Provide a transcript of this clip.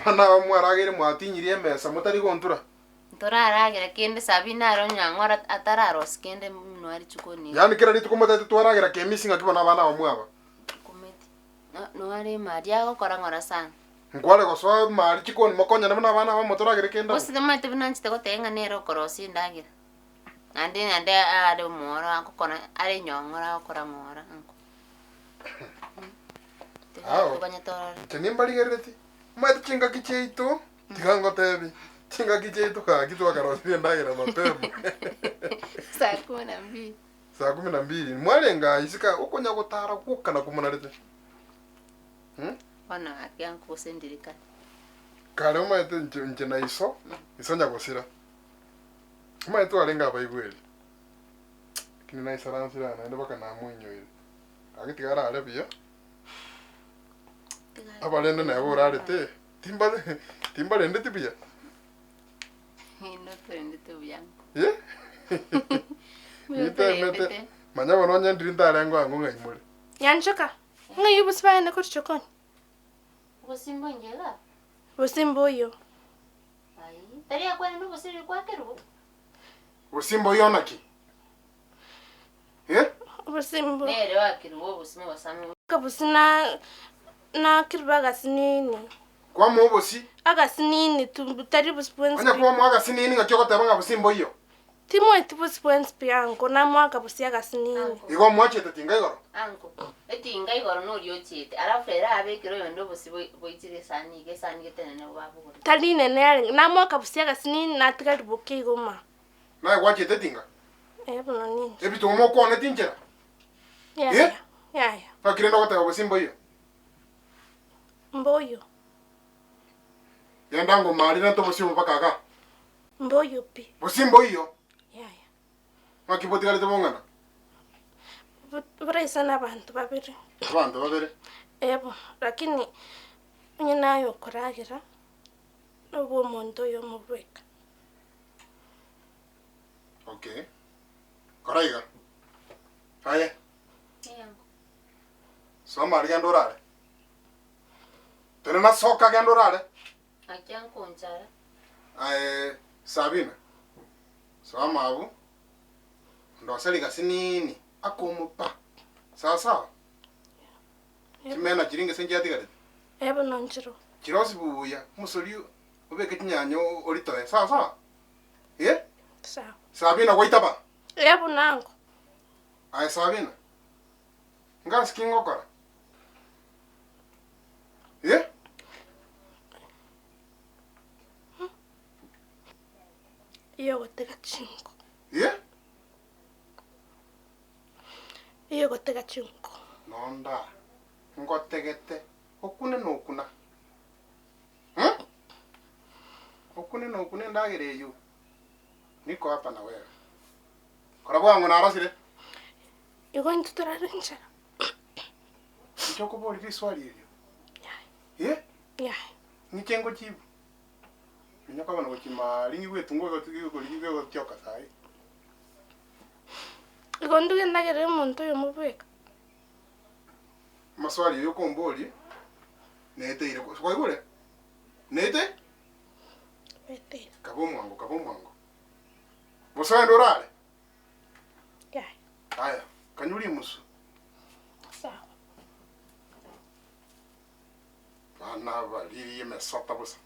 abana bamwaragire mwatinyirie mesa mutari gontura Turaragira kende Sabina aro nyangora atararos kende mwari chukoni. yani kira rituko mutete twaragira kemisinga kibona abana bamwaba Kumeti. No ari maria gukora ngora sana. nkware goso mari chikoni makonya na abana bamuturagire kenda Bose demate binanchite gotenga nero korosi ndagira. Ande ari mora akukora ari nyongora akukora ngora anko. Aho. Tenimba ligereti. Mate chinga kicheito. Tigango tebi. Chinga kicheito ka kitu akarosi ndagira mapema. Saa 12. Saa 12. Mwalenga isika ukonya gutara kukana kumunarete. Wana akyanko kusendirika. Kale umaite nje na iso. Isonya gusira. Umaite walenga abaigweli. Kini na isaransira na ende baka na munyo ile. Agitigara arabia. Abalende na urarete. Timbale ndete bia. No prende tu bien. Ye? Mete. Manya wononya ndirinda rengo angu ngaimuri. Yanchoka. Ngayi busibane ko chokoni. Busimbo njela. Busimbo yo. Ai, tari akwani no busiri kwake rubo. Busimbo yonaki. Ye? Busimbo. Nere wakirubo busimo basamu. Kabusina na kirbaga sinini. Kwa mubosi? Aga sinini tari busipwensi. Anya kwa mwaga sinini ngachoko tabanga busimbo iyo. Timo eti busipwensi piango na mwaga busiaga sinini. Igo mwache tatinga igoro. Anko. Eti inga igoro no ryo chite. Ara frera abekiro yondo busibo boitire sani getene ne babu. Tali nene na mwaga busiaga sinini na tigari boke igoma. Na wache tatinga. Buno nini. Ebi to mo ko na tinjera. Ya. Fakire ndo kota busimbo iyo. Mboyo. Yandango mali na to busimbo pakaga. Mboyo pi. Busimbo iyo. Ya. Makipotigale tebongana. Buraisa na bantu babiri. Abantu babere. Lakini nye nayo kuragira. Ubu muntu yo mubweka. Okay. Koraiga. Aye. Yanko. Soma rigendorare. Tena soka gendorare. Akyanko nchara. Sabina. Soma abu. Ndo saliga sinini. Akomupa. Sasa. Kimena kiringe senje atigare. Nonchiro. Kirosi buya. Musoliyo. Obeke kinyanyo oritoe. Sasa. Ye? Sawa. Sabina waitaba. Nango. Sabina. Ngas kingokora. Ye? Iyo gotega chinko. Ye? Iyo gotega chinko. Nonda. Ngotegete. Okune no kuna. Okune ndagereyo. Niko hapa na wewe. Kora na arasire. Igo ntuturarenja. Choko boli viswali hiyo. Ye? Ya. Nikengo chibu. Nyaka bana gochima lingi wetungo gotigo lingi gotyoka sai. Igo ndugenda gere muntu yo mubweka. Maswali yo komboli. Nete ile kwa igure. Nete? Ete. Kabomwango. Bosa ndorale. Ya. Aya, kanyuli musu. Sawa. Ana valiri mesota bosa.